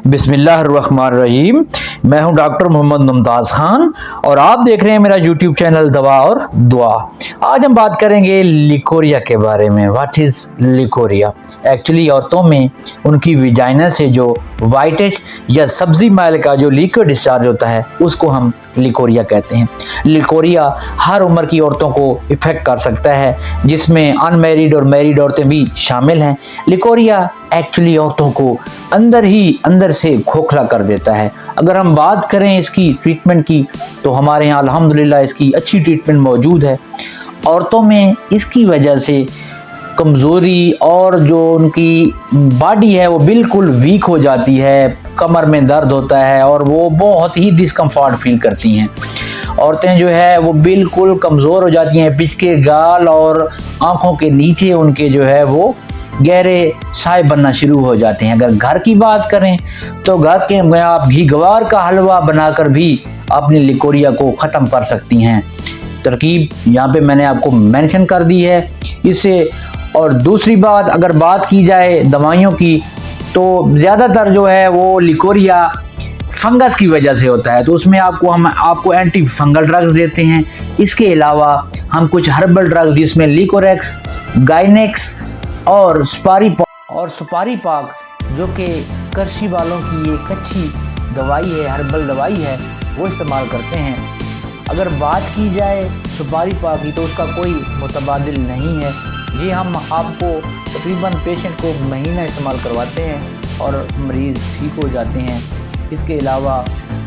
बिस्मिल्लाहिर्रहमानिर्रहीम। मैं हूं डॉक्टर मोहम्मद मुमताज़ खान और आप देख रहे हैं मेरा यूट्यूब चैनल दवा और दुआ। आज हम बात करेंगे लिकोरिया के बारे में। What is leucorrhoea? एक्चुअली औरतों में उनकी विजाइना से जो वाइटिश या सब्जी माइल का जो लिक्विड डिस्चार्ज होता है उसको हम लिकोरिया कहते हैं। लिकोरिया हर उम्र की औरतों को इफेक्ट कर सकता है, जिसमें अनमैरिड और मैरिड औरतें भी शामिल हैं। लिकोरिया एक्चुअली औरतों को अंदर से खोखला कर देता है। अगर हम बात करें इसकी ट्रीटमेंट की तो हमारे यहाँ अल्हम्दुलिल्लाह इसकी अच्छी ट्रीटमेंट मौजूद है। औरतों में इसकी वजह से कमज़ोरी और जो उनकी बॉडी है वो बिल्कुल वीक हो जाती है, कमर में दर्द होता है और वो बहुत ही डिस्कम्फर्ट फील करती हैं। औरतें जो है वो बिल्कुल कमज़ोर हो जाती हैं, पिचके गाल और आँखों के नीचे उनके जो है वो गहरे साए बनना शुरू हो जाते हैं। अगर घर की बात करें तो घर के में आप घी गवार का हलवा बनाकर भी अपनी लिकोरिया को ख़त्म कर सकती हैं। तरकीब यहाँ पे मैंने आपको मेंशन कर दी है इससे। और दूसरी बात, अगर बात की जाए दवाइयों की तो ज़्यादातर जो है वो लिकोरिया फंगस की वजह से होता है, तो उसमें हम आपको एंटी फंगल ड्रग्स देते हैं। इसके अलावा हम कुछ हर्बल ड्रग्स जिसमें लिकोरेक्स, गाइनेक्स और सुपारी पाक जो कि करशी वालों की एक अच्छी दवाई है, हर्बल दवाई है, वो इस्तेमाल करते हैं। अगर बात की जाए सुपारी पाक की तो उसका कोई मुतबादिल नहीं है। ये हम आपको तकरीबन पेशेंट को महीना इस्तेमाल करवाते हैं और मरीज़ ठीक हो जाते हैं। इसके अलावा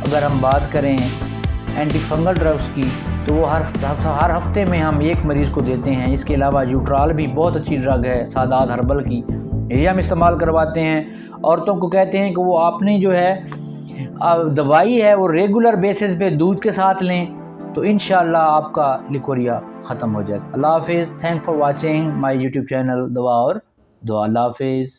अगर हम बात करें एंटी फंगल ड्रग्स की तो वो हर हफ्ते में हम एक मरीज़ को देते हैं। इसके अलावा यूट्राल भी बहुत अच्छी ड्रग है सादात हर्बल की, यही हम इस्तेमाल करवाते हैं। औरतों को कहते हैं कि वो आपने जो है दवाई है वो रेगुलर बेसिस पे दूध के साथ लें तो इंशाल्लाह आपका लिकोरिया ख़त्म हो जाएगा। अल्लाह हाफिज़। Thank for watching my YouTube channel दवा और दुआ। अल्लाह हाफिज़।